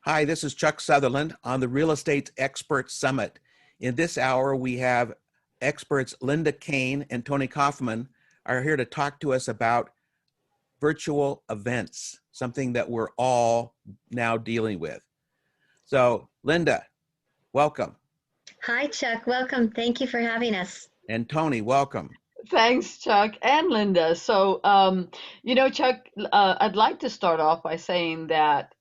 Hi, this is Chuck Sutherland on the Real Estate Expert Summit. In this hour, we have experts Linda Cain and Toni Kaufman are here to talk to us about virtual events, something that we're all now dealing with. So, Linda, welcome. Hi, Chuck. Welcome. Thank you for having us. And Toni, welcome. Thanks, Chuck and Linda. Chuck, I'd like to start off by saying that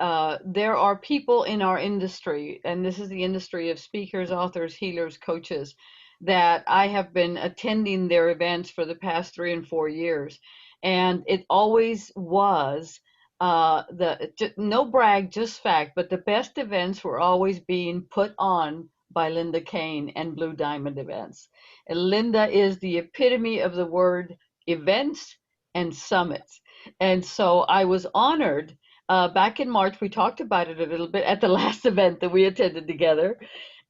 there are people in our industry, and this is the industry of speakers, authors, healers, coaches, that I have been attending their events for the past 3 and 4 years. And it always was no brag, just fact, but the best events were always being put on by Linda Cain and Blue Diamond Events. And Linda is the epitome of the word events and summits. And so I was honored. Back in March, we talked about it a little bit at the last event that we attended together.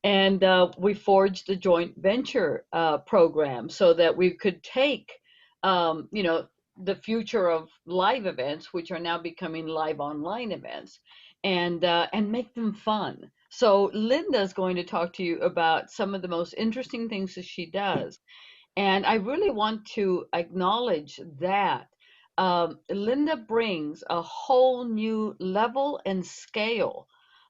And we forged a joint venture program so that we could take, the future of live events, which are now becoming live online events, and make them fun. So Linda's going to talk to you about some of the most interesting things that she does. And I really want to acknowledge that Linda brings a whole new level and scale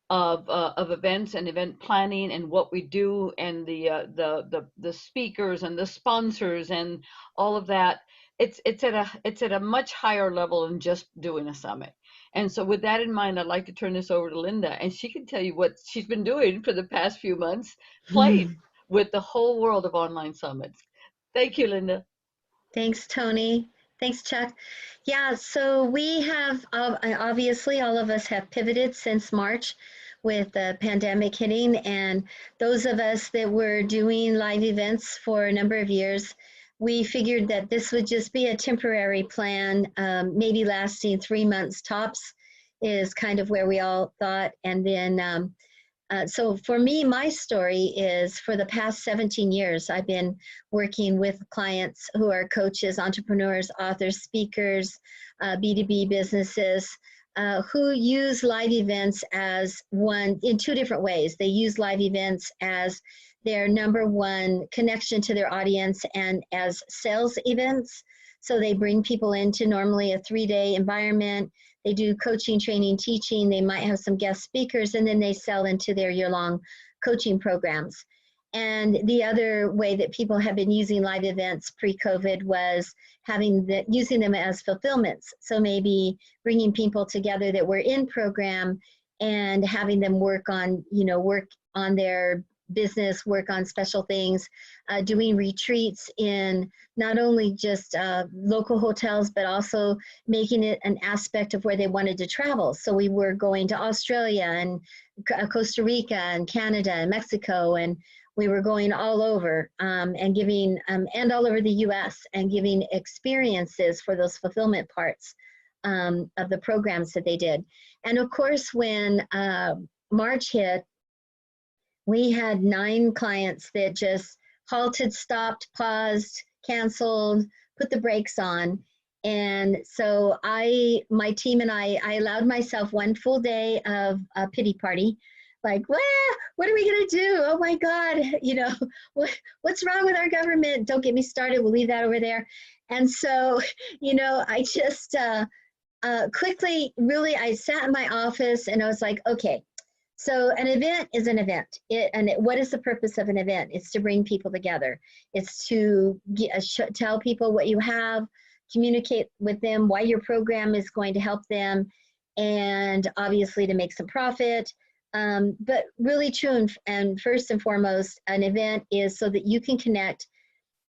of events and event planning and what we do, and the speakers and the sponsors and all of that. It's at a much higher level than just doing a summit. And so with that in mind, I'd like to turn this over to Linda, and she can tell you what she's been doing for the past few months, playing with the whole world of online summits. Thank you, Linda. Thanks, Toni. Thanks, Chuck. Yeah, so we have, obviously, all of us have pivoted since March with the pandemic hitting, and those of us that were doing live events for a number of years, we figured that this would just be a temporary plan, maybe lasting 3 months tops is kind of where we all thought. And then, so for me, my story is for the past 17 years, I've been working with clients who are coaches, entrepreneurs, authors, speakers, B2B businesses, who use live events as in two different ways. They use live events as their number one connection to their audience and as sales events. So they bring people into normally a 3-day environment. They do coaching, training, teaching. They might have some guest speakers, and then they sell into their year-long coaching programs. And the other way that people have been using live events pre-COVID was using them as fulfillments. So maybe bringing people together that were in program and having them work on their business, work on special things, doing retreats in not only just local hotels, but also making it an aspect of where they wanted to travel. So we were going to Australia and Costa Rica and Canada and Mexico, and we were going all over and giving, and all over the US, and giving experiences for those fulfillment parts of the programs that they did. And of course, when March hit, we had 9 clients that just halted, stopped, paused, canceled, put the brakes on. And so my team and I allowed myself 1 full day of a pity party. Like, what are we gonna do? Oh my God, what's wrong with our government? Don't get me started, we'll leave that over there. And so, I just quickly, really, I sat in my office and I was like, okay, so an event is an event. What is the purpose of an event? It's to bring people together. It's to tell people what you have, communicate with them why your program is going to help them, and obviously to make some profit. But really true, and first and foremost, an event is so that you can connect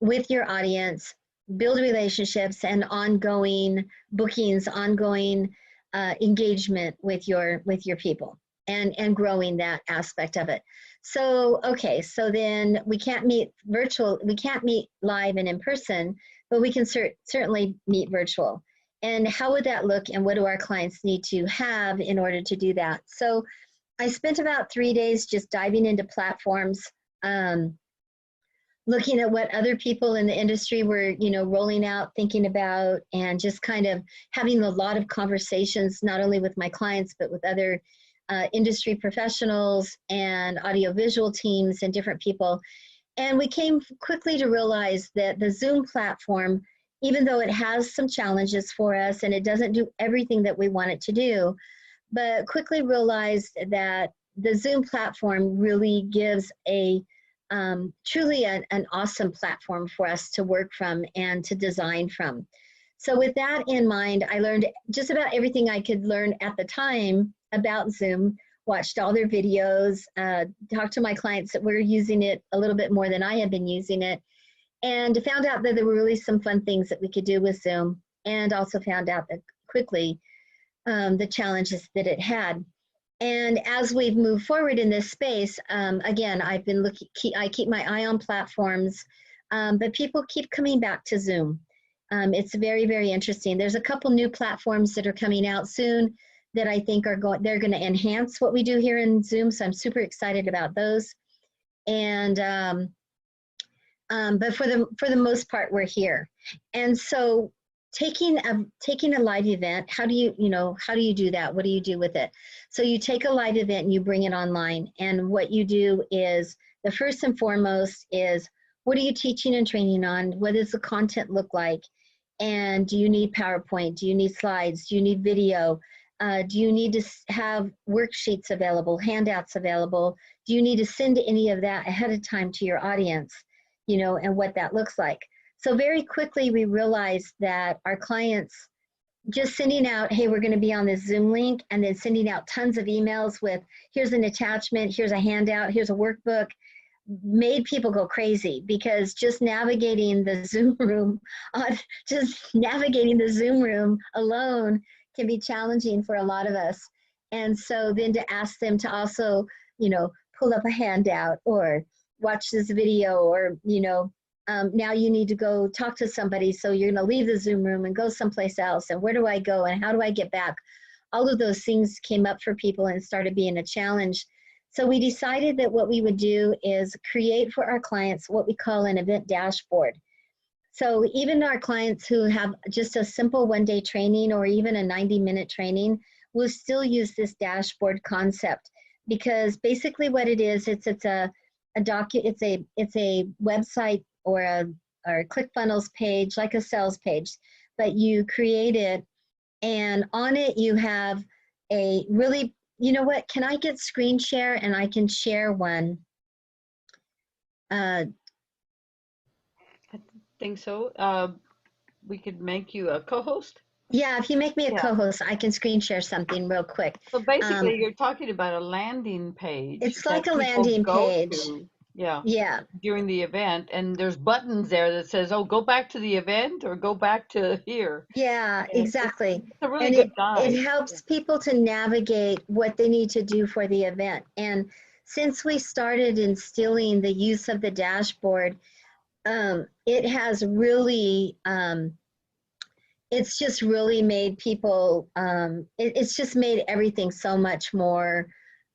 with your audience, build relationships, and ongoing bookings, ongoing engagement with your people. And growing that aspect of it. So, okay, so then we can't meet live and in person, but we can certainly meet virtual. And how would that look, and what do our clients need to have in order to do that? So I spent about 3 days just diving into platforms, looking at what other people in the industry were, rolling out, thinking about, and just kind of having a lot of conversations, not only with my clients, but with other industry professionals and audiovisual teams and different people. And we came quickly to realize that the Zoom platform, even though it has some challenges for us and it doesn't do everything that we want it to do, but quickly realized that the Zoom platform really gives a truly an awesome platform for us to work from and to design from. So with that in mind, I learned just about everything I could learn at the time about Zoom, watched all their videos, talked to my clients that were using it a little bit more than I had been using it, and found out that there were really some fun things that we could do with Zoom, and also found out that quickly the challenges that it had. And as we've moved forward in this space, again, I've been I keep my eye on platforms, but people keep coming back to Zoom. It's very, very interesting. There's a couple new platforms that are coming out soon that I think they're going to enhance what we do here in Zoom. So I'm super excited about those. And but for the most part, we're here. And so taking a live event, how do you do that? What do you do with it? So you take a live event and you bring it online. And what you do is, the first and foremost is, what are you teaching and training on? What does the content look like? And do you need PowerPoint? Do you need slides? Do you need video? Do you need to have worksheets available, handouts available? Do you need to send any of that ahead of time to your audience, and what that looks like? So very quickly, we realized that our clients just sending out, hey, we're going to be on this Zoom link, and then sending out tons of emails with, here's an attachment, here's a handout, here's a workbook, made people go crazy, because just navigating the Zoom room alone can be challenging for a lot of us. And so then to ask them to also, pull up a handout or watch this video, or, now you need to go talk to somebody, so you're going to leave the Zoom room and go someplace else, and where do I go and how do I get back? All of those things came up for people and started being a challenge. So we decided that what we would do is create for our clients what we call an event dashboard. So even our clients who have just a simple one-day training or even a 90-minute training will still use this dashboard concept, because basically what it is, it's a website or a ClickFunnels page, like a sales page, but you create it, and on it you have a really, can I get screen share and I can share one? I think so. We could make you a co-host. Yeah, if you make me a co-host, I can screen share something real quick. So basically, you're talking about a landing page. It's like a landing page. Yeah. During the event, and there's buttons there that says, "Oh, go back to the event," or "Go back to here." Yeah, and exactly. It's a really good guide. It helps people to navigate what they need to do for the event. And since we started instilling the use of the dashboard, it has really, it's just really made people, it's just made everything so much more,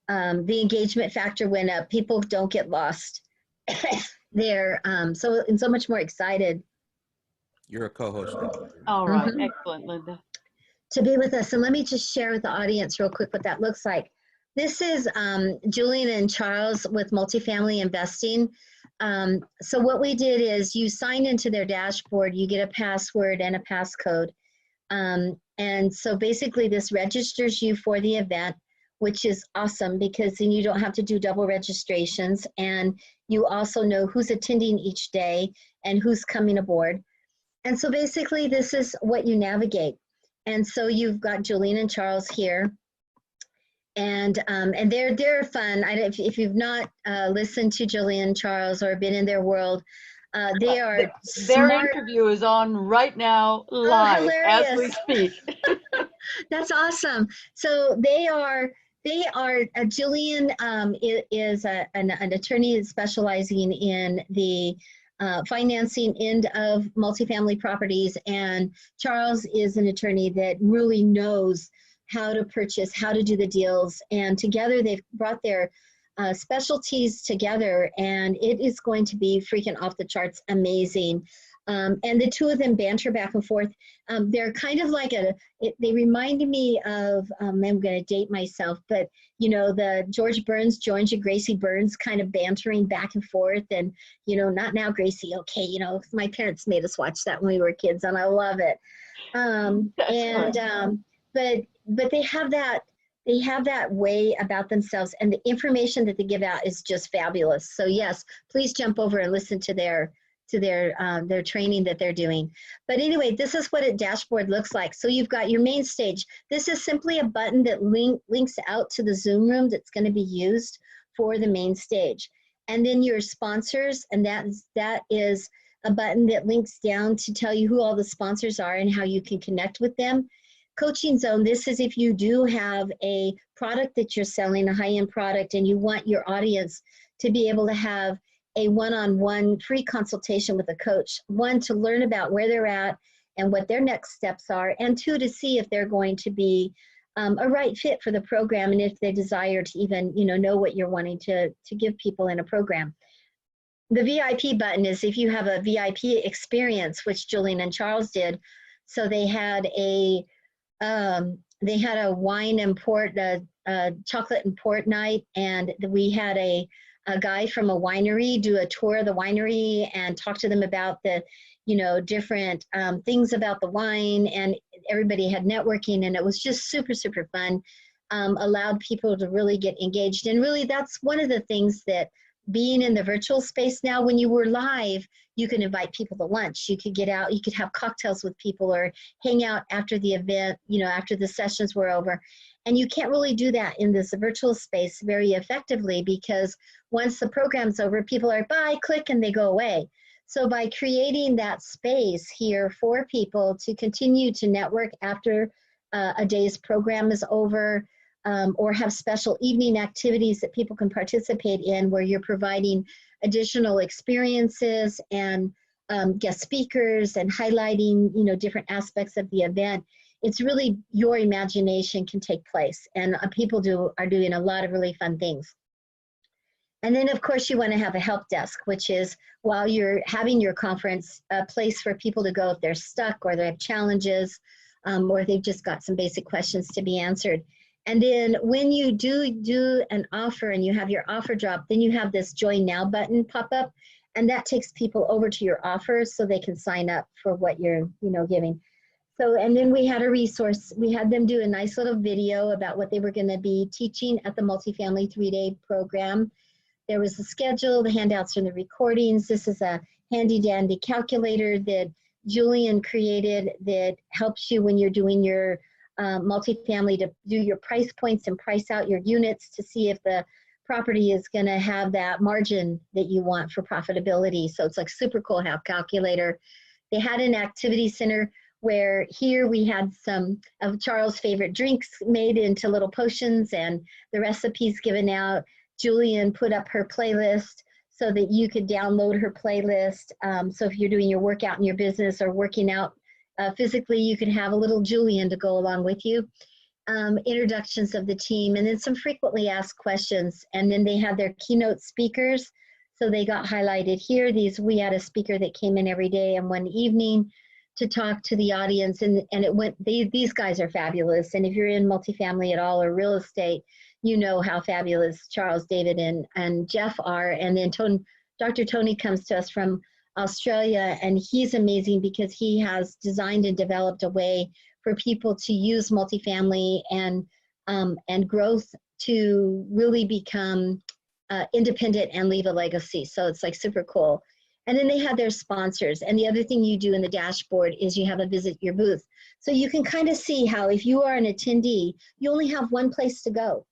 the engagement factor went up. People don't get lost. They're so much more excited. You're a co-host. All right, excellent, Linda. To be with us. And let me just share with the audience real quick what that looks like. This is Julian and Charles with Multifamily Investing. So what we did is you sign into their dashboard, you get a password and a passcode. And so basically this registers you for the event, which is awesome, because then you don't have to do double registrations, and you also know who's attending each day and who's coming aboard. And so basically this is what you navigate. And so you've got Julian and Charles here, and they're fun. If you've not listened to Julian and Charles or been in their world, they are their interview is on right now, live as we speak. That's awesome. So Jillian is an attorney specializing in the financing end of multifamily properties, and Charles is an attorney that really knows how to purchase, how to do the deals, and together they've brought their specialties together, and it is going to be freaking off the charts amazing. And the two of them banter back and forth. They're kind of like they reminded me of, I'm going to date myself, but you know, the George and Gracie Burns kind of bantering back and forth, and, you know, not now, Gracie, okay, you know, my parents made us watch that when we were kids, and I love it. But they have that way about themselves, and the information that they give out is just fabulous. So yes, please jump over and listen to their training that they're doing. But anyway, this is what a dashboard looks like. So you've got your main stage. This is simply a button that links out to the Zoom room that's going to be used for the main stage. And then your sponsors, and that is a button that links down to tell you who all the sponsors are and how you can connect with them. Coaching zone, this is if you do have a product that you're selling, a high-end product, and you want your audience to be able to have a one-on-one free consultation with a coach. One, to learn about where they're at and what their next steps are, and two, to see if they're going to be a right fit for the program, and if they desire to even, you know what you're wanting to give people in a program. The VIP button is if you have a VIP experience, which Julian and Charles did. So they had a wine and port, chocolate and port night, and we had a guy from a winery do a tour of the winery and talk to them about the, you know, different things about the wine, and everybody had networking, and it was just super, super fun. Allowed people to really get engaged. And really, that's one of the things that being in the virtual space now, when you were live, you can invite people to lunch. You could get out, you could have cocktails with people or hang out after the event, you know, after the sessions were over. And you can't really do that in this virtual space very effectively, because once the program's over, people are bye, click, and they go away. So by creating that space here for people to continue to network after a day's program is over, or have special evening activities that people can participate in, where you're providing additional experiences and guest speakers and highlighting, you know, different aspects of the event. It's really your imagination can take place, and people are doing a lot of really fun things. And then, of course, you want to have a help desk, which is, while you're having your conference, a place for people to go if they're stuck or they have challenges, or they've just got some basic questions to be answered. And then when you do an offer and you have your offer drop, then you have this Join Now button pop up, and that takes people over to your offers so they can sign up for what you're, you know, giving. So, and then we had a resource. We had them do a nice little video about what they were going to be teaching at the multifamily 3-day program. There was the schedule, the handouts, and the recordings. This is a handy dandy calculator that Julian created that helps you when you're doing your multifamily to do your price points and price out your units to see if the property is going to have that margin that you want for profitability. So it's like super cool calculator. They had an activity center where here we had some of Charles' favorite drinks made into little potions and the recipes given out. Julian put up her playlist so that you could download her playlist. So if you're doing your workout in your business or working out physically, you could have a little Julian to go along with you. Introductions of the team, and then some frequently asked questions. And then they had their keynote speakers. So they got highlighted here. We had a speaker that came in every day and one evening to talk to the audience. And it went, these guys are fabulous. And if you're in multifamily at all or real estate, you know how fabulous Charles, David, and Jeff are. And then Dr. Toni comes to us from Australia, and he's amazing because he has designed and developed a way for people to use multifamily and growth to really become independent and leave a legacy. So it's like super cool. And then they have their sponsors. And the other thing you do in the dashboard is you have a visit your booth. So you can kind of see how if you are an attendee, you only have one place to go.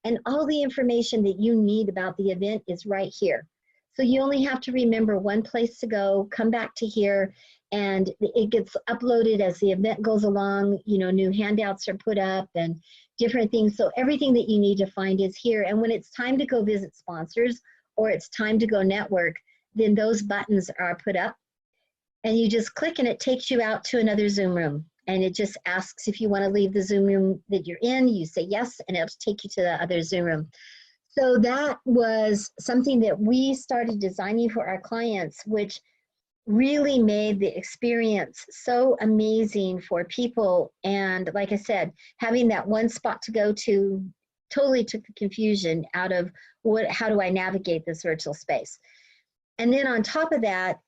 And all the information that you need about the event is right here. So you only have to remember one place to go, come back to here, and it gets uploaded as the event goes along. You know, new handouts are put up and different things. So everything that you need to find is here. And when it's time to go visit sponsors or it's time to go network, then those buttons are put up and you just click and it takes you out to another Zoom room. And it just asks if you want to leave the Zoom room that you're in, you say yes, and it'll take you to the other Zoom room. So that was something that we started designing for our clients, which really made the experience so amazing for people. And like I said, having that one spot to go to totally took the confusion out of how do I navigate this virtual space? And then on top of that,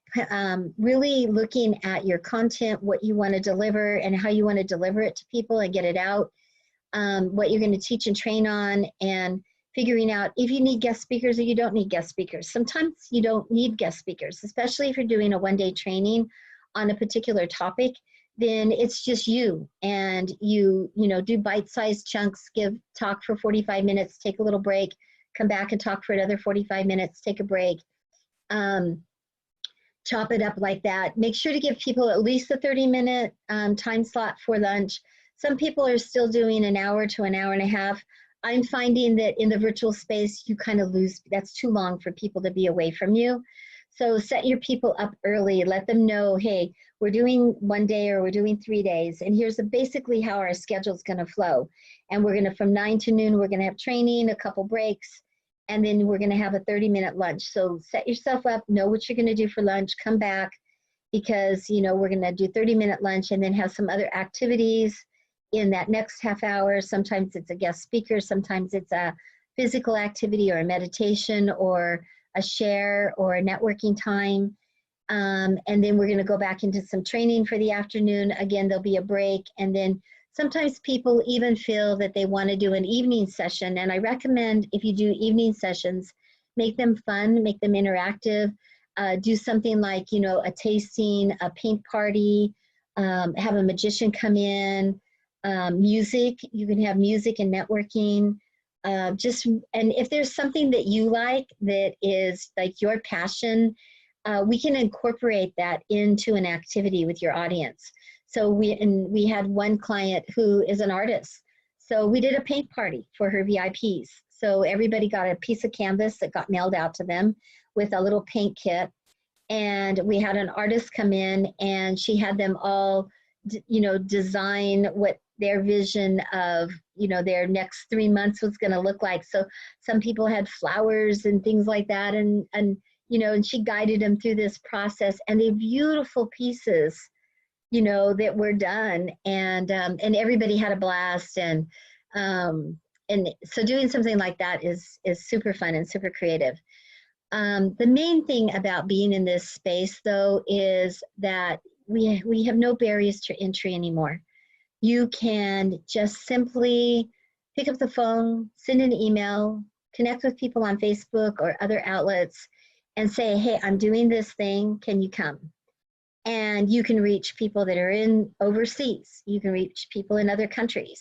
really looking at your content, what you want to deliver and how you want to deliver it to people and get it out, what you're going to teach and train on, and figuring out if you need guest speakers or you don't need guest speakers. Sometimes you don't need guest speakers, especially if you're doing a one-day training on a particular topic. Then it's just you, and you do bite-sized chunks, talk for 45 minutes, take a little break, come back and talk for another 45 minutes, take a break. Chop it up like that. Make sure to give people at least a 30-minute time slot for lunch. Some people are still doing an hour to an hour and a half. I'm finding that in the virtual space, you kind of lose, that's too long for people to be away from you. So set your people up early, let them know, hey, we're doing 1 day or we're doing 3 days, and here's basically how our schedule is going to flow. And we're going to, from 9 to noon, we're going to have training, a couple breaks, and then we're going to have a 30-minute lunch. So set yourself up, know what you're going to do for lunch, come back, because we're going to do 30-minute lunch and then have some other activities in that next half hour. Sometimes it's a guest speaker, sometimes it's a physical activity or a meditation or a share or a networking time. And then we're going to go back into some training for the afternoon. Again, there'll be a break. And then sometimes people even feel that they want to do an evening session. And I recommend, if you do evening sessions, make them fun, make them interactive. Do something like, a tasting, a paint party, have a magician come in, music. You can have music and networking. And if there's something that you like that is like your passion, we can incorporate that into an activity with your audience. So we had one client who is an artist. So we did a paint party for her VIPs. So everybody got a piece of canvas that got mailed out to them with a little paint kit. And we had an artist come in, and she had them all, design what their vision of, their next 3 months was going to look like. So some people had flowers and things like that. And she guided them through this process, and they're beautiful pieces, that were done. And everybody had a blast. And so doing something like that is super fun and super creative. The main thing about being in this space, though, is that we have no barriers to entry anymore. You can just simply pick up the phone, send an email, connect with people on Facebook or other outlets, and say, hey, I'm doing this thing, can you come? And you can reach people that are in overseas. You can reach people in other countries.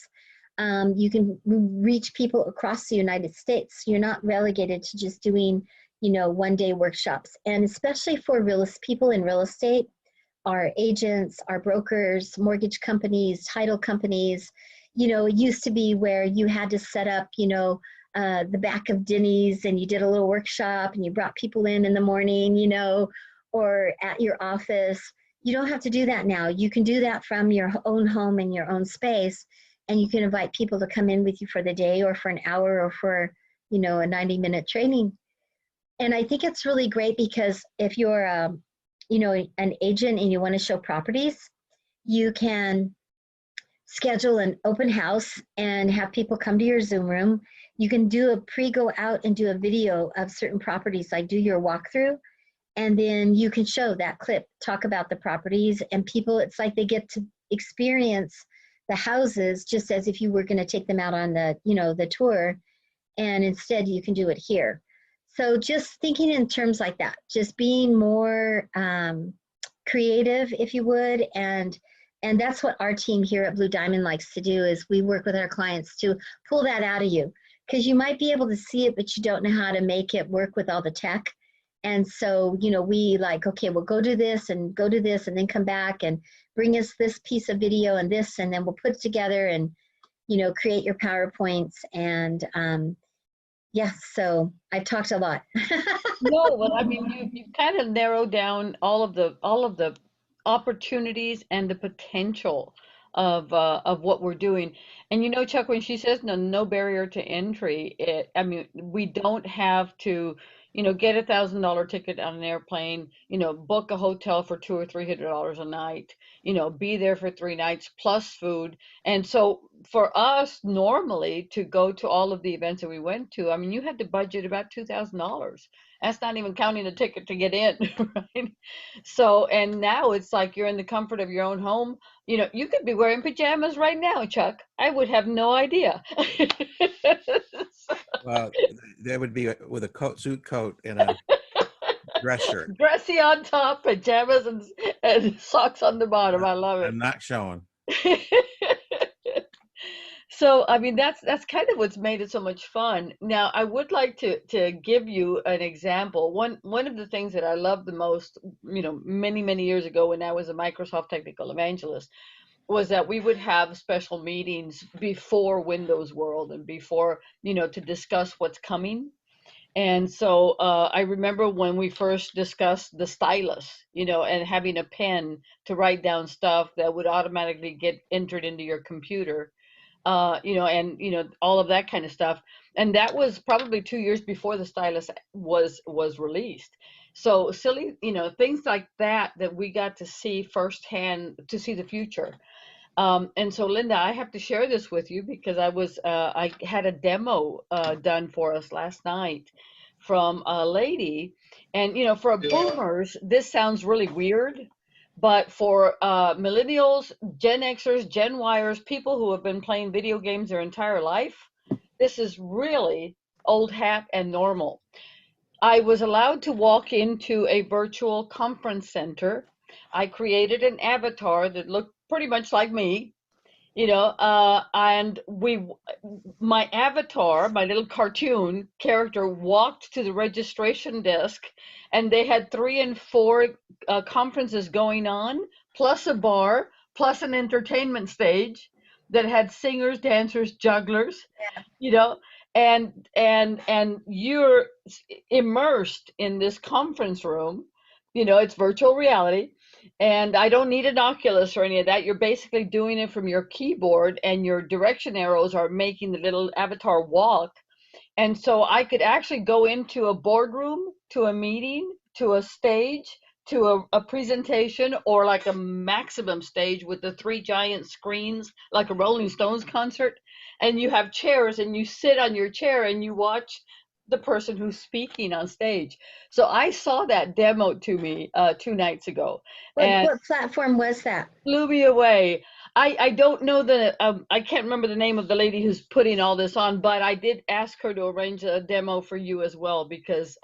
You can reach people across the United States. You're not relegated to just doing, one-day workshops. And especially for people in real estate, our agents, our brokers, mortgage companies, title companies, it used to be where you had to set up, the back of Denny's, and you did a little workshop and you brought people in the morning, or at your office. You don't have to do that now. You can do that from your own home in your own space, and you can invite people to come in with you for the day or for an hour or for, a 90-minute training. And I think it's really great because if you're, an agent and you want to show properties, you can schedule an open house and have people come to your Zoom room. You can do go out and do a video of certain properties, like do your walkthrough, and then you can show that clip, talk about the properties, and people, it's like they get to experience the houses just as if you were going to take them out on the tour, and instead you can do it here. So just thinking in terms like that, just being more creative, if you would, and that's what our team here at Blue Diamond likes to do, is we work with our clients to pull that out of you, because you might be able to see it, but you don't know how to make it work with all the tech. And so, we like, okay, we'll go do this and go do this, and then come back and bring us this piece of video and this, and then we'll put it together and, create your PowerPoints. And yeah, so I've talked a lot. No, well, I mean, you kind of narrowed down all of the opportunities and the potential of what we're doing. And Chuck, when she says no barrier to entry, I mean, we don't have to, get $1,000 ticket on an airplane, book a hotel for $200 or $300 a night, be there for 3 nights plus food. And so for us normally to go to all of the events that we went to, I mean, you had to budget about $2,000. That's not even counting the ticket to get in, right? So, and now it's like you're in the comfort of your own home. You could be wearing pajamas right now, Chuck. I would have no idea. Well, that would be with a suit coat and a dress shirt. Dressy on top, pajamas, and socks on the bottom. I love it. I'm not showing. So, I mean, that's kind of what's made it so much fun. Now, I would like to give you an example. One of the things that I loved the most, many years ago when I was a Microsoft technical evangelist, was that we would have special meetings before Windows World and before, to discuss what's coming. And so I remember when we first discussed the stylus, and having a pen to write down stuff that would automatically get entered into your computer, and all of that kind of stuff. And that was probably 2 years before the stylus was released. So silly, things like that we got to see firsthand, to see the future. And so, Linda, I have to share this with you because I had a demo done for us last night from a lady. And, for boomers, this sounds really weird. But for millennials, Gen Xers, Gen Yers, people who have been playing video games their entire life, this is really old hat and normal. I was allowed to walk into a virtual conference center. I created an avatar that looked pretty much like me, and my avatar, my little cartoon character, walked to the registration desk, and they had 3 and 4 conferences going on, plus a bar, plus an entertainment stage that had singers, dancers, jugglers, and you're immersed in this conference room. It's virtual reality. And I don't need an Oculus or any of that. You're basically doing it from your keyboard, and your direction arrows are making the little avatar walk. And so I could actually go into a boardroom, to a meeting, to a stage, to a presentation, or like a maximum stage with the 3 giant screens, like a Rolling Stones concert. And you have chairs, and you sit on your chair and you watch the person who's speaking on stage. So I saw that demo to me 2 nights ago. What platform was that? Blew me away. I don't know I can't remember the name of the lady who's putting all this on, but I did ask her to arrange a demo for you as well, because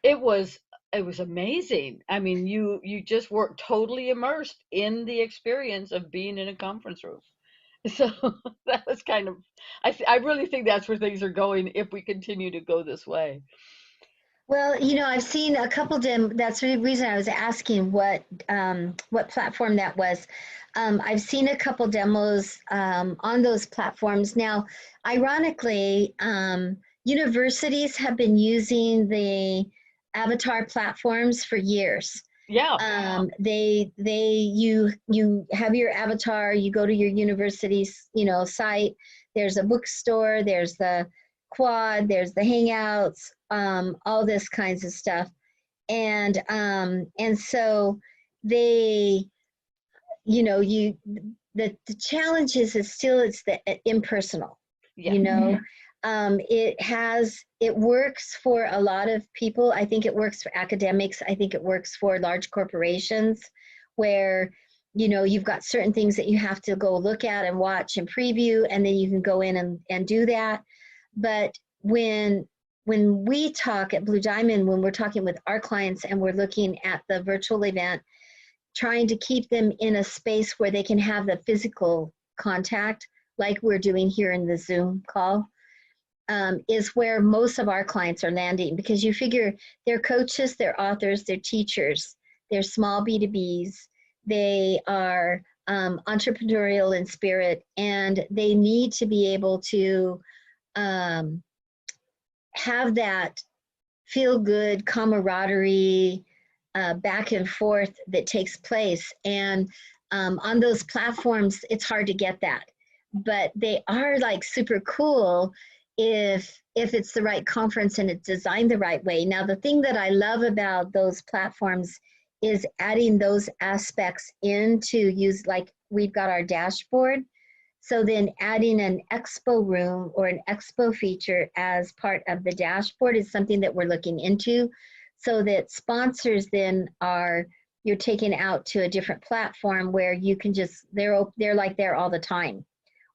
it was amazing. I mean, you just were totally immersed in the experience of being in a conference room. So that was kind of, I really think that's where things are going if we continue to go this way. Well, I've seen a couple that's the reason I was asking what platform that was. I've seen a couple demos on those platforms. Now, ironically, universities have been using the avatar platforms for years. Yeah. You have your avatar, you go to your university's, site, there's a bookstore, there's the quad, there's the hangouts, all this kinds of stuff. And so they, the challenge is still, it's the impersonal, Yeah. It works for a lot of people. I think it works for academics. I think it works for large corporations where, you've got certain things that you have to go look at and watch and preview, and then you can go in and do that. But when we talk at Blue Diamond, when we're talking with our clients and we're looking at the virtual event, trying to keep them in a space where they can have the physical contact, like we're doing here in the Zoom call, is where most of our clients are landing, because you figure they're coaches, they're authors, they're teachers, they're small B2Bs, they are entrepreneurial in spirit, and they need to be able to have that feel good camaraderie back and forth that takes place. And on those platforms, it's hard to get that, but they are like super cool if it's the right conference and it's designed the right way. Now, the thing that I love about those platforms is adding those aspects into use, like we've got our dashboard. So then adding an expo room or an expo feature as part of the dashboard is something that we're looking into, so that sponsors then are, you're taken out to a different platform where you can just, they're like there all the time.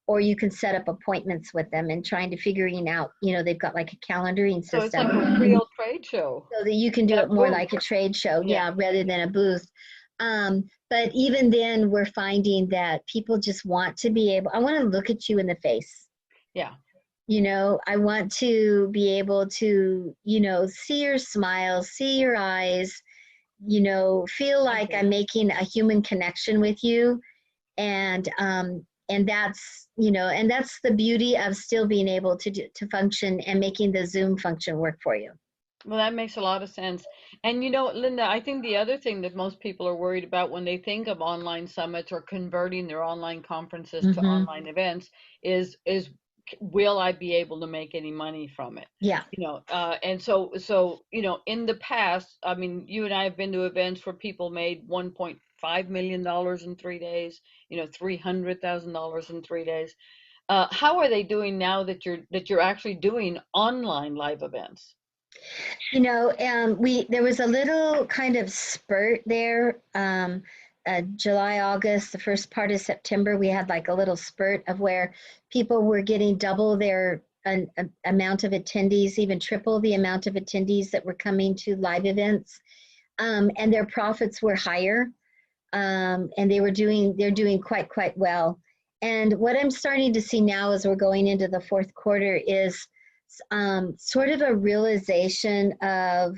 Or you can set up appointments with them and trying to figuring out, you know, they've got like a calendaring So it's like system a real trade show. so that you can do At a it more booth. like a trade show, Yeah. yeah, rather than a booth. But even then, we're finding that people just want to be able, I want to look at you in the face. Yeah. You know, I want to be able to, you know, see your smile, see your eyes, you know, feel like I'm making a human connection with you. And that's, you know, and that's the beauty of still being able to function and making the Zoom function work for you. Well, that makes a lot of sense. And you know, Linda, I think the other thing that most people are worried about when they think of online summits or converting their online conferences to Mm-hmm. online events is will I be able to make any money from it? Yeah. You know, and so you know, in the past, I mean, you and I have been to events where people made $1.5 million in 3 days. You know, $300,000 in 3 days. How are they doing now that you're actually doing online live events? You know, there was a little kind of spurt there. July, August, the first part of September, we had like a little spurt of where people were getting double their amount of attendees, even triple the amount of attendees that were coming to live events, and their profits were higher, and they're doing quite well. And what I'm starting to see now as we're going into the fourth quarter is sort of a realization of,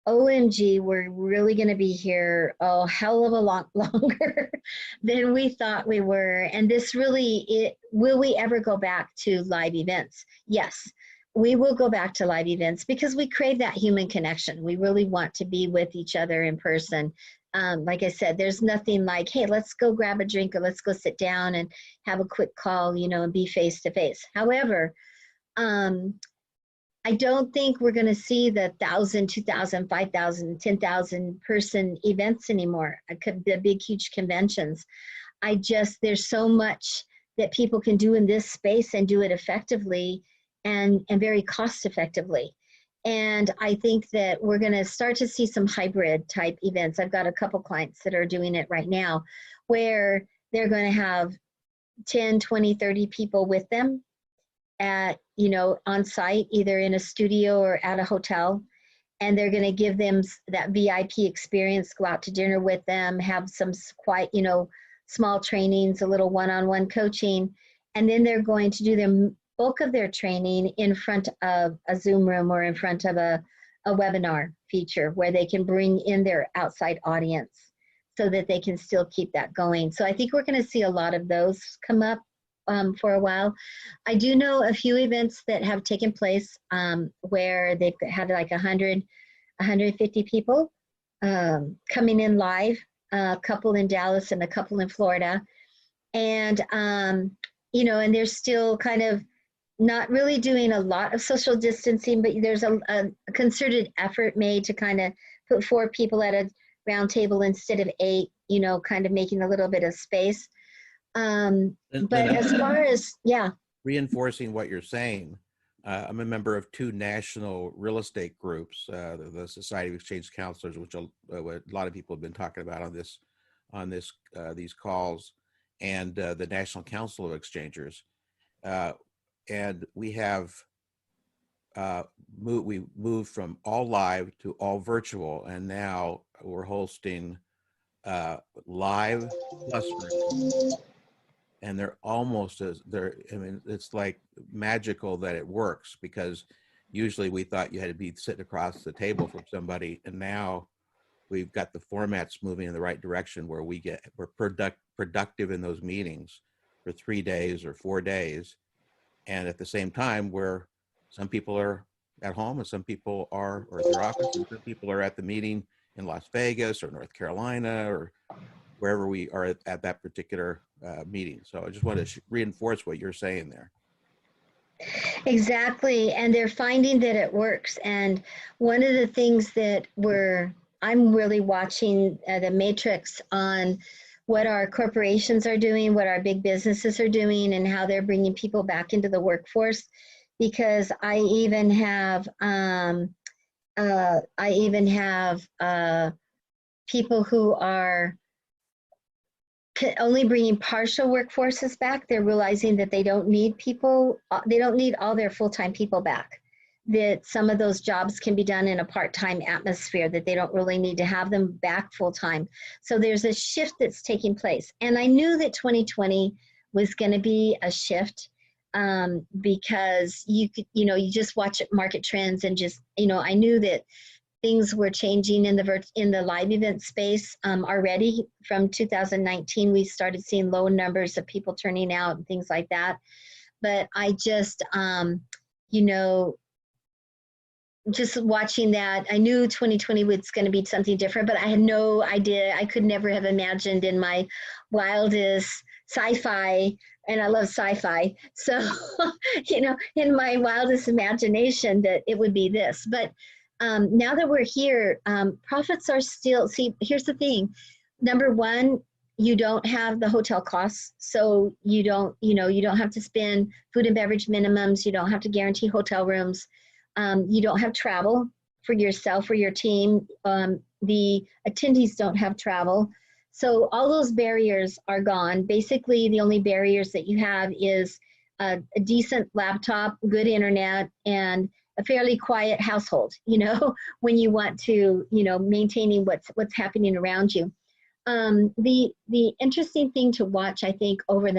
OMG, we're really going to be here a hell of a lot longer than we thought we were. And this really, will we ever go back to live events? Yes, we will go back to live events because we crave that human connection. We really want to be with each other in person. Like I said, there's nothing like, hey, let's go grab a drink or let's go sit down and have a quick call, you know, and be face to face. However, I don't think we're going to see the 1,000, 2,000, 5,000, 10,000 person events anymore. The big, huge conventions. There's so much that people can do in this space and do it effectively and very cost effectively. And I think that we're going to start to see some hybrid type events. I've got a couple clients that are doing it right now where they're going to have 10, 20, 30 people with them at, you know, on site, either in a studio or at a hotel. And they're going to give them that VIP experience, go out to dinner with them, have some quite, you know, small trainings, a little one-on-one coaching. And then they're going to do the bulk of their training in front of a Zoom room or in front of a webinar feature where they can bring in their outside audience so that they can still keep that going. So I think we're going to see a lot of those come up for a while. I do know a few events that have taken place where they've had like 100, 150 people coming in live, a couple in Dallas and a couple in Florida. And, you know, and they're still kind of not really doing a lot of social distancing, but there's a concerted effort made to kind of put 4 people at a round table instead of 8, you know, kind of making a little bit of space. But as far as, yeah. Reinforcing what you're saying, I'm a member of 2 national real estate groups, the Society of Exchange Counselors, which a lot of people have been talking about on these calls, and the National Council of Exchangers. And we have moved from all live to all virtual, and now we're hosting live plus virtual. And they're almost I mean, it's like magical that it works, because usually we thought you had to be sitting across the table from somebody, and now we've got the formats moving in the right direction where we're productive in those meetings for 3 days or 4 days. And at the same time, where some people are at home and some people are, or at their office, and some people are at the meeting in Las Vegas or North Carolina or wherever we are at that particular meeting. So I just want to reinforce what you're saying there. Exactly. And they're finding that it works. And one of the things that I'm really watching the matrix on what our corporations are doing, what our big businesses are doing, and how they're bringing people back into the workforce. Because I even have people who are only bringing partial workforces back. They're realizing that they don't need people, they don't need all their full-time people back, that some of those jobs can be done in a part-time atmosphere, that they don't really need to have them back full-time. So there's a shift that's taking place. And I knew that 2020 was going to be a shift, because you just watch market trends and just, I knew that things were changing in the live event space already. From 2019, we started seeing low numbers of people turning out and things like that. But I just, just watching that, I knew 2020 was going to be something different, but I had no idea. I could never have imagined in my wildest sci-fi, and I love sci-fi, so, in my wildest imagination that it would be this. But now that we're here, profits are still, see, here's the thing. Number one, you don't have the hotel costs. So you don't have to spend food and beverage minimums. You don't have to guarantee hotel rooms. You don't have travel for yourself or your team. The attendees don't have travel. So all those barriers are gone. Basically, the only barriers that you have is a decent laptop, good internet, and a fairly quiet household, when you want to, maintaining what's happening around you. The interesting thing to watch, I think, over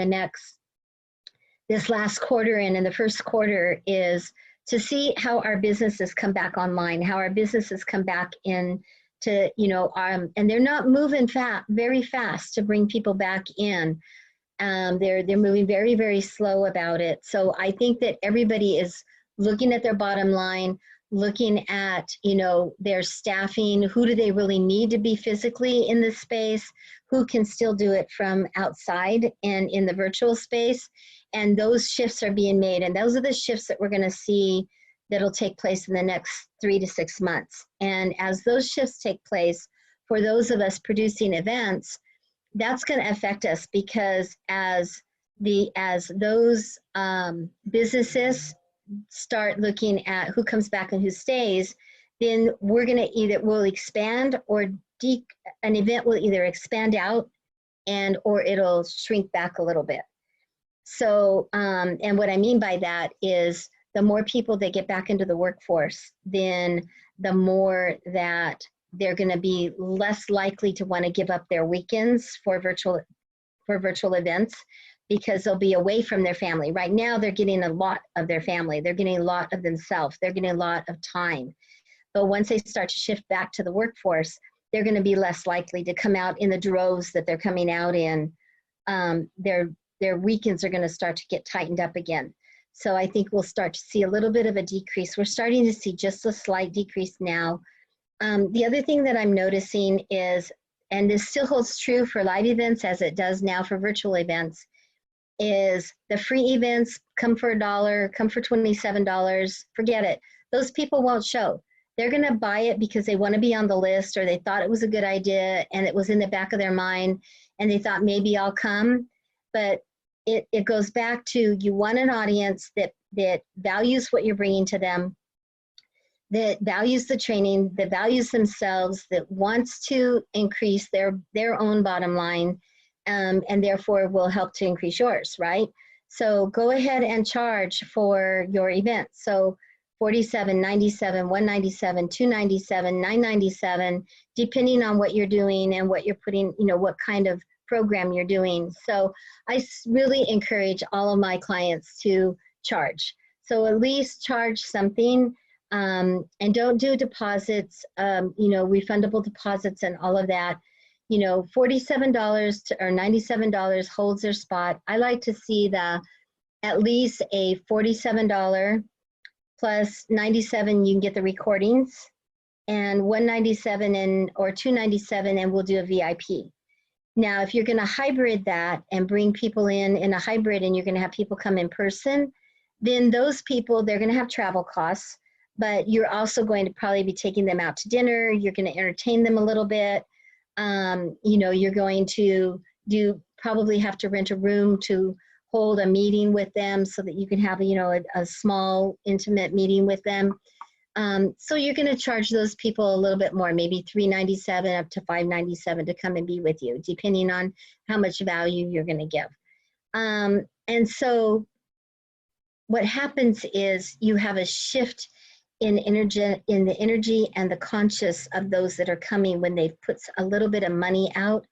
this last quarter and in the first quarter is to see how our businesses come back online, how our businesses come back in to, and they're not moving very fast to bring people back in. They're moving very, very slow about it. So I think that everybody is looking at their bottom line, looking at, their staffing, who do they really need to be physically in this space, who can still do it from outside and in the virtual space. And those shifts are being made. And those are the shifts that we're going to see that'll take place in the next 3 to 6 months. And as those shifts take place, for those of us producing events, that's going to affect us, because as those businesses start looking at who comes back and who stays, then we'll expand, or an event will either expand out or it'll shrink back a little bit. So, and what I mean by that is the more people that get back into the workforce, then the more that they're going to be less likely to want to give up their weekends for virtual events, because they'll be away from their family. Right now, they're getting a lot of their family. They're getting a lot of themselves. They're getting a lot of time. But once they start to shift back to the workforce, they're going to be less likely to come out in the droves that they're coming out in. Their weekends are going to start to get tightened up again. So I think we'll start to see a little bit of a decrease. We're starting to see just a slight decrease now. The other thing that I'm noticing is, and this still holds true for live events as it does now for virtual events, is the free events come for $1, come for $27, forget it. Those people won't show. They're going to buy it because they want to be on the list, or they thought it was a good idea and it was in the back of their mind and they thought maybe I'll come. But it goes back to, you want an audience that values what you're bringing to them, that values the training, that values themselves, that wants to increase their own bottom line, and therefore will help to increase yours, right? So go ahead and charge for your event. So $47, $97, $197, $297, $997, depending on what you're doing and what you're putting, what kind of program you're doing. So I really encourage all of my clients to charge. So at least charge something, and don't do deposits, refundable deposits and all of that. $47 or $97 holds their spot. I like to see at least a $47 plus $97, you can get the recordings, and $197 or $297, and we'll do a VIP. Now, if you're going to hybrid that and bring people in a hybrid, and you're going to have people come in person, then those people, they're going to have travel costs, but you're also going to probably be taking them out to dinner. You're going to entertain them a little bit. You're going to probably have to rent a room to hold a meeting with them so that you can have, a small intimate meeting with them. So you're going to charge those people a little bit more, maybe $397 up to $597 to come and be with you, depending on how much value you're going to give. And so what happens is you have a shift in the energy and the conscious of those that are coming when they've put a little bit of money out,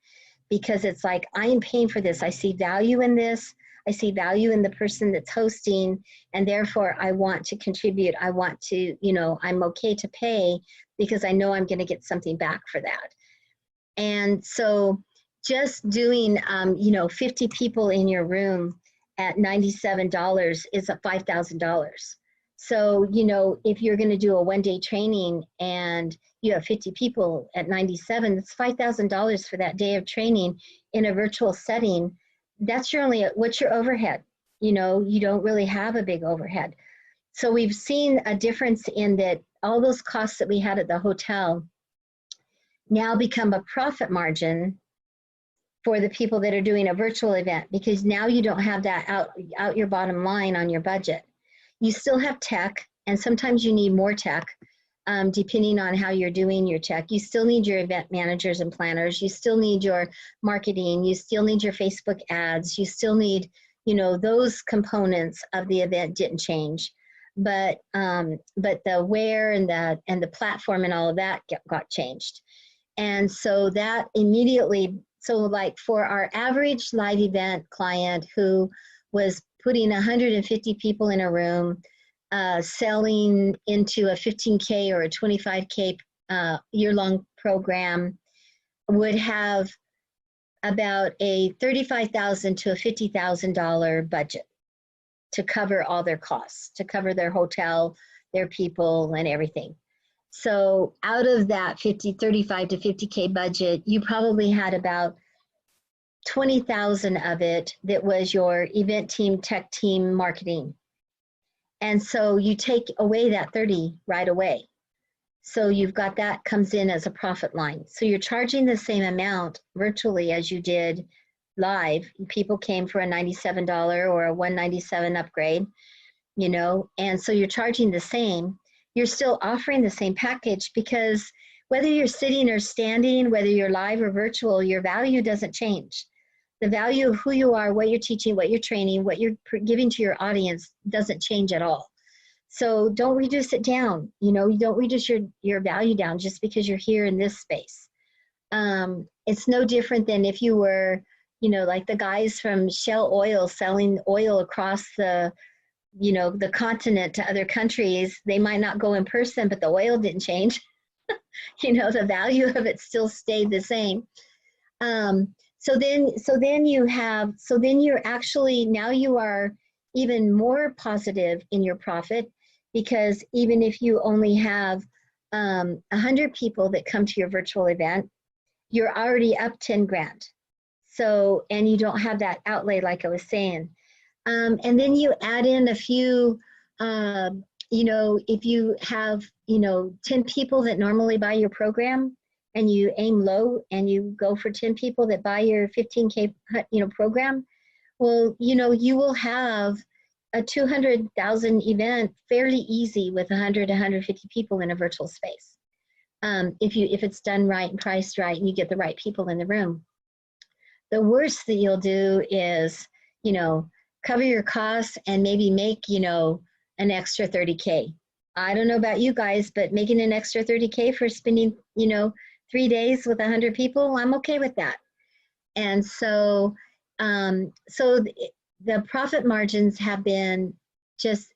because it's like, I am paying for this. I see value in this. I see value in the person that's hosting, and therefore I want to contribute. I want to, I'm okay to pay because I know I'm going to get something back for that. And so just doing, 50 people in your room at $97 is a $5,000. So, if you're going to do a one-day training and you have 50 people at 97, that's $5,000 for that day of training in a virtual setting. That's what's your overhead? You don't really have a big overhead. So we've seen a difference in that all those costs that we had at the hotel now become a profit margin for the people that are doing a virtual event, because now you don't have that out your bottom line on your budget. You still have tech, and sometimes you need more tech, depending on how you're doing your tech. You still need your event managers and planners. You still need your marketing. You still need your Facebook ads. You still need, those components of the event didn't change, but the where and the platform and all of that got changed. And so that immediately, so like for our average live event client who was putting 150 people in a room, selling into a 15K or a 25K year-long program, would have about a $35,000 to a $50,000 budget to cover all their costs, to cover their hotel, their people, and everything. So out of that 35 to 50K budget, you probably had about 20,000 of it that was your event team, tech team, marketing. And so you take away that 30 right away. So you've got that comes in as a profit line. So you're charging the same amount virtually as you did live. People came for a $97 or a $197 upgrade, and so you're charging the same. You're still offering the same package, because whether you're sitting or standing, whether you're live or virtual, your value doesn't change. The value of who you are, what you're teaching, what you're training, what you're giving to your audience doesn't change at all. So don't reduce it down. You don't reduce your value down just because you're here in this space. It's no different than if you were, like the guys from Shell Oil selling oil across the continent to other countries. They might not go in person, but the oil didn't change. The value of it still stayed the same. So then you're actually, now you are even more positive in your profit, because even if you only have 100 people that come to your virtual event, you're already up 10 grand. So, and you don't have that outlay like I was saying. And then you add in a few, if you have, 10 people that normally buy your program, and you aim low and you go for 10 people that buy your 15K, program, well, you will have a 200,000 event fairly easy with 100 to 150 people in a virtual space. If it's done right and priced right and you get the right people in the room. The worst that you'll do is, cover your costs and maybe make, an extra 30K. I don't know about you guys, but making an extra 30K for spending, 3 days with 100 people, I'm okay with that. And so, the profit margins have been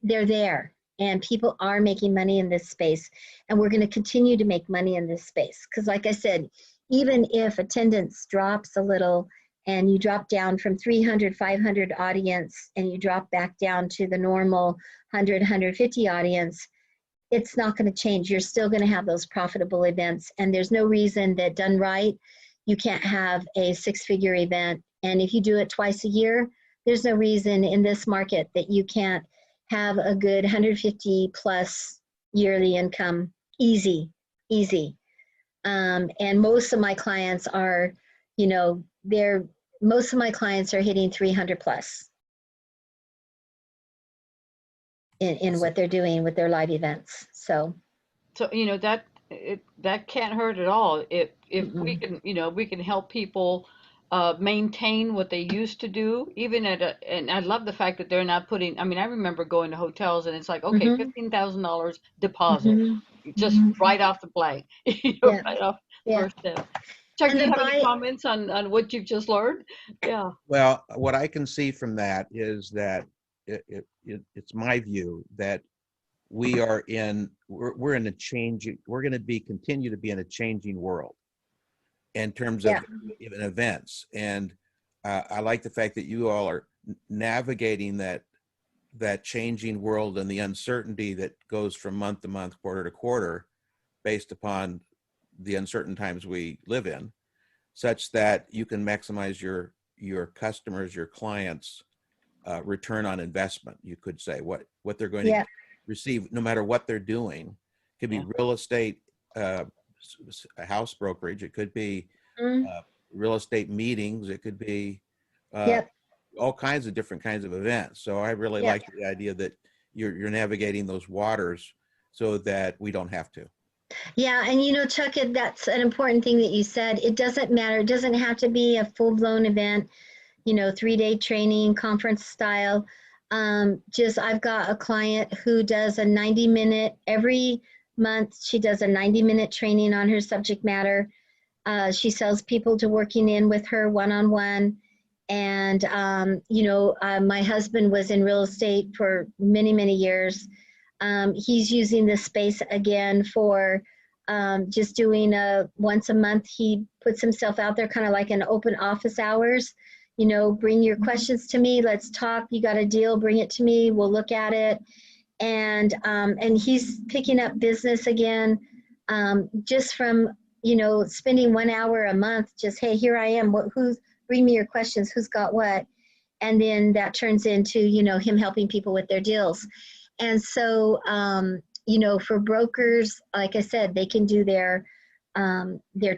they're there, and people are making money in this space, and we're going to continue to make money in this space. Because like I said, even if attendance drops a little and you drop down from 300, 500 audience and you drop back down to the normal 100, 150 audience, it's not going to change. You're still going to have those profitable events, and there's no reason that done right, you can't have a 6-figure event. And if you do it twice a year, there's no reason in this market that you can't have a good 150 plus yearly income, easy. And most of my clients are, most of my clients are hitting 300 plus in what they're doing with their live events. So that can't hurt at all. If we mm-mm. can, we can help people maintain what they used to do, even and I love the fact that they're not putting, I mean, I remember going to hotels and it's like, okay, Mm-hmm. $15,000 deposit, Mm-hmm. just right off the blank, Yeah, right off yeah. first step. Chuck, And do you the have any buy, comments on what you've just learned? Yeah. Well, what I can see from that is that it's my view that we're in a changing, we're going to continue to be in a changing world in terms yeah, of even events. And I like the fact that you all are navigating that changing world and the uncertainty that goes from month to month, quarter to quarter, based upon the uncertain times we live in, such that you can maximize your customers, your clients' return on investment. You could say what they're going to yeah. receive, no matter what they're doing. It could be Yeah. real estate, a house brokerage. It could be Mm, real estate meetings. It could be uh, yep, all kinds of different kinds of events. So I really yep. like the idea that you're navigating those waters so that we don't have to. Yeah, and Chuck, that's an important thing that you said. It doesn't matter. It doesn't have to be a full-blown event, 3-day training, conference style. Just I've got a client who does a 90-minute every month. She does a 90-minute training on her subject matter. She sells people to working in with her one-on-one. And, my husband was in real estate for many, many years. He's using this space again for just doing once a month. He puts himself out there kind of like an open office hours. Bring your questions to me. Let's talk. You got a deal, bring it to me. We'll look at it. And he's picking up business again, just from, spending 1 hour a month, just, hey, here I am. Bring me your questions. Who's got what? And then that turns into, him helping people with their deals. And so, for brokers, like I said, they can do their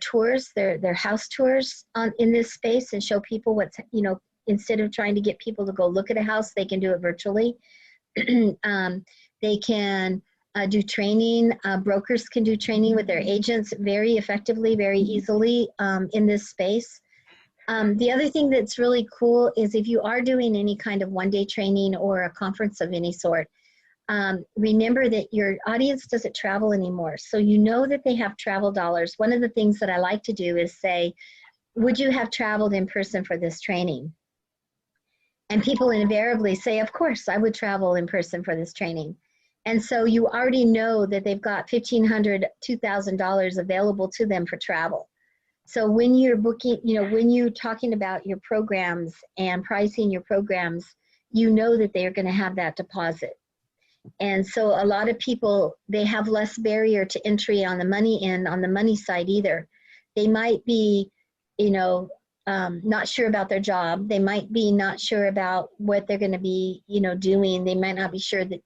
tours, their house tours in this space and show people what's, instead of trying to get people to go look at a house, they can do it virtually. They can do training. Brokers can do training with their agents very effectively, very easily in this space. The other thing that's really cool is if you are doing any kind of one-day training or a conference of any sort, remember that your audience doesn't travel anymore. So that they have travel dollars. One of the things that I like to do is say, would you have traveled in person for this training? And people invariably say, of course, I would travel in person for this training. And so you already know that they've got $1,500, $2,000 available to them for travel. So when you're booking, when you're talking about your programs and pricing your programs, that they're going to have that deposit. And so a lot of people, they have less barrier to entry on the money end, on the money side either. They might be, not sure about their job. They might be not sure about what they're going to be, doing. They might not be sure that,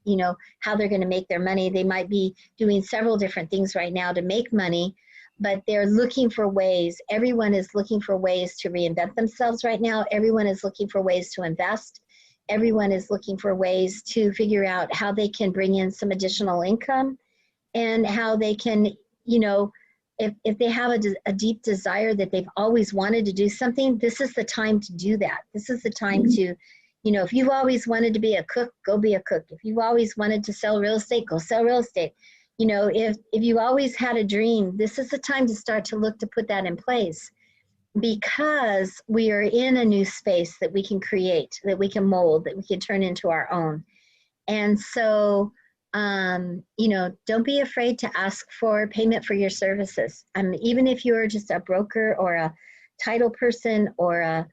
how they're going to make their money. They might be doing several different things right now to make money, but they're looking for ways. Everyone is looking for ways to reinvent themselves right now. Everyone is looking for ways to invest. Everyone is looking for ways to figure out how they can bring in some additional income and how they can, if they have a deep desire that they've always wanted to do something, this is the time to do that. This is the time to, if you've always wanted to be a cook, go be a cook. If you've always wanted to sell real estate, go sell real estate. If you always had a dream, this is the time to start to look to put that in place, because we are in a new space that we can create, that we can mold, that we can turn into our own. And so, don't be afraid to ask for payment for your services. Even if you're just a broker or a title person or a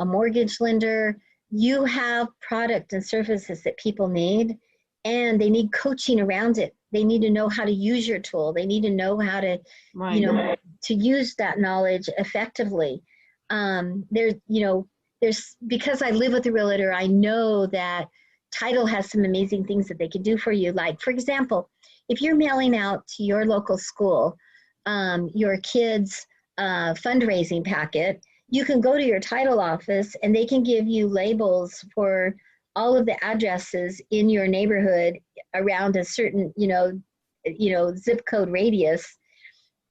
mortgage lender, you have product and services that people need, and they need coaching around it. They need to know how to use your tool. They need to know how to, Right. to use that knowledge effectively. There's because I live with a realtor, I know that, title has some amazing things that they can do for you. Like, for example, if you're mailing out to your local school your kids' fundraising packet, you can go to your title office and they can give you labels for all of the addresses in your neighborhood around a certain, zip code radius.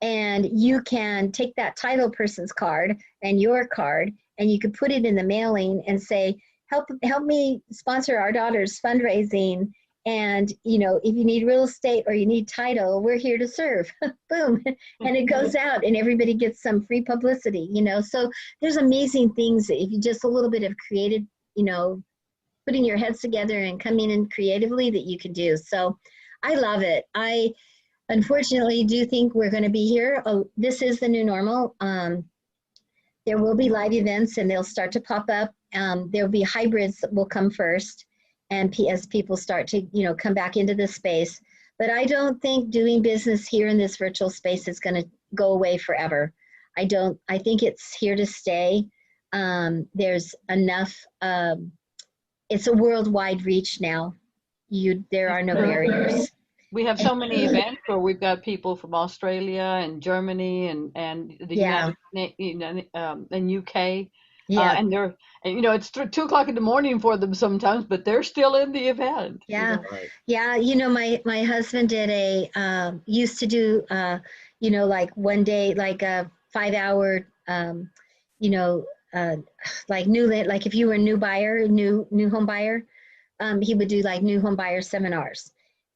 And you can take that title person's card and your card, and you can put it in the mailing and say, help me sponsor our daughter's fundraising. And, if you need real estate or you need title, we're here to serve. Boom. And it goes out and everybody gets some free publicity, So there's amazing things that if you just a little bit of creative, putting your heads together and coming in creatively that you can do. So I love it. I unfortunately do think we're going to be here. Oh, this is the new normal. There will be live events and they'll start to pop up. There'll be hybrids that will come first. And as people start to, come back into this space. But I don't think doing business here in this virtual space is going to go away forever. I think it's here to stay. There's enough, it's a worldwide reach now. There are no barriers. We have so many events where we've got people from Australia and Germany and the United and UK. Yeah. And they're, it's 2 o'clock in the morning for them sometimes, but they're still in the event. Yeah. Right. Yeah. My husband did used to do, like one day, like a 5-hour, like if you were a new home buyer, he would do like new home buyer seminars.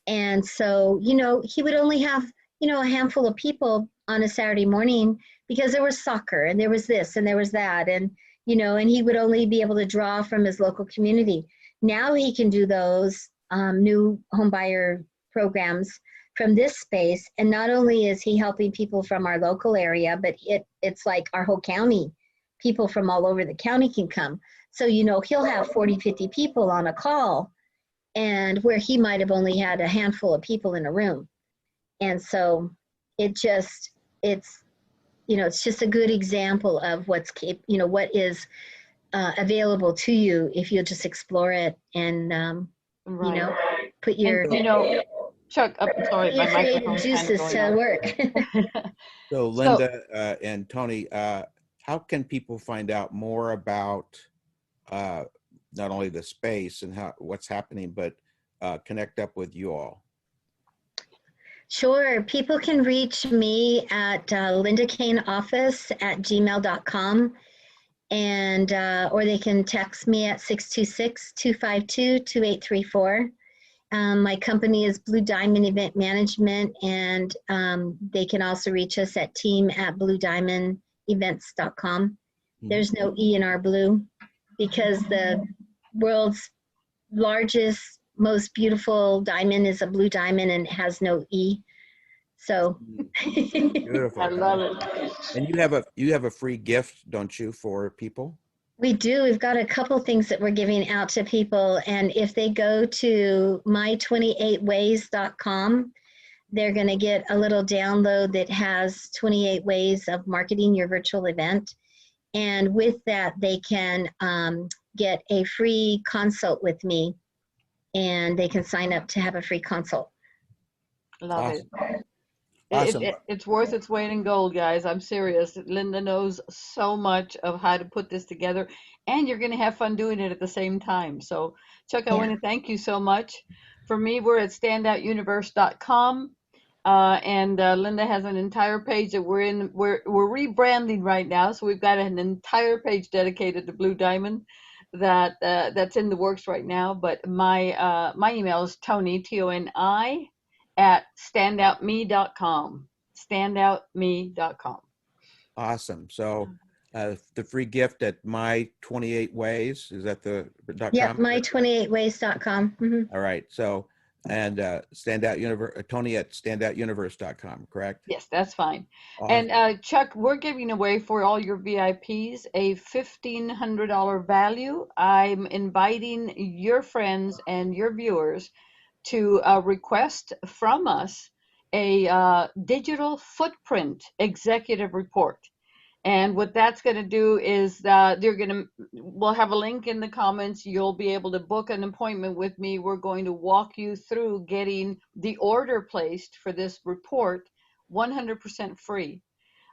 And so, he would only have, a handful of people on a Saturday morning because there was soccer and there was this and there was that. And he would only be able to draw from his local community. Now he can do those new homebuyer programs from this space. And not only is he helping people from our local area, but it's like our whole county. People from all over the county can come. So, he'll have 40, 50 people on a call, and where he might have only had a handful of people in a room. And so it's just a good example of what is available to you if you'll just explore it and, put your, Chuck, I'm sorry, put your my creative microphone's juices kind to of work. So Linda and Toni, how can people find out more about not only the space and what's happening, but connect up with you all? Sure. People can reach me at lindakainoffice@gmail.com, and or they can text me at 626-252-2834. My company is Blue Diamond Event Management, and they can also reach us at team@bluediamondevents.com. There's no E in our blue because the world's largest, most beautiful diamond is a blue diamond and it has no E. So Beautiful. I love it. And you have a free gift, don't you, for people? we do. We've got a couple things that we're giving out to people. And if they go to my28ways.com, they're going to get a little download that has 28 ways of marketing your virtual event. And with that, they can get a free consult with me, and they can sign up to have a free consult. Love Awesome. it. Awesome. It's worth its weight in gold, guys. I'm serious. Linda knows so much of how to put this together, and you're going to have fun doing it at the same time. So, Chuck, I want to thank you so much. For me, we're at standoutuniverse.com, and Linda has an entire page that we're in. We're rebranding right now, so we've got an entire page dedicated to Blue Diamond that's in the works right now. But my email is Toni, Toni, at standoutme.com. Standoutme.com. Awesome. So the free gift at My 28 Ways, is that the .com? Yep, my28ways.com. Mm-hmm. All right. So, and Toni at standoutuniverse.com, correct? Yes, that's fine. Awesome. And Chuck, we're giving away for all your VIPs a $1,500 value. I'm inviting your friends and your viewers to request from us a digital footprint executive report. And what that's going to do is we'll have a link in the comments. You'll be able to book an appointment with me. We're going to walk you through getting the order placed for this report 100% free.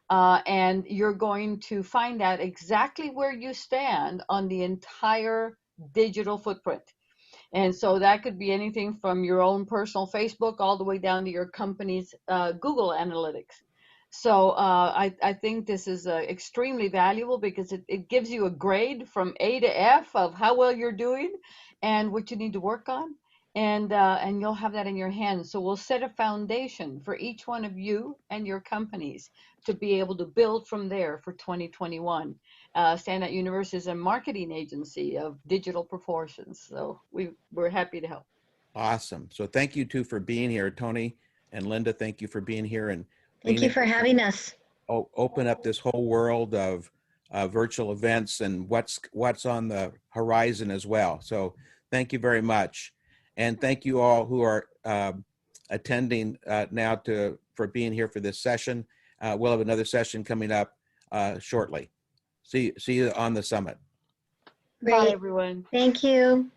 And you're going to find out exactly where you stand on the entire digital footprint. And so that could be anything from your own personal Facebook all the way down to your company's Google Analytics. So I think this is extremely valuable because it gives you a grade from A to F of how well you're doing and what you need to work on. And you'll have that in your hands. So we'll set a foundation for each one of you and your companies to be able to build from there for 2021. Standout Universe is a marketing agency of digital proportions. So we're happy to help. Awesome. So thank you two for being here. Toni and Linda, thank you for being here and Thank you for having us. open up this whole world of virtual events and what's on the horizon as well. So thank you very much. And thank you all who are attending now for being here for this session. We'll have another session coming up shortly. See you on the summit. Bye, Great. everyone. Thank you.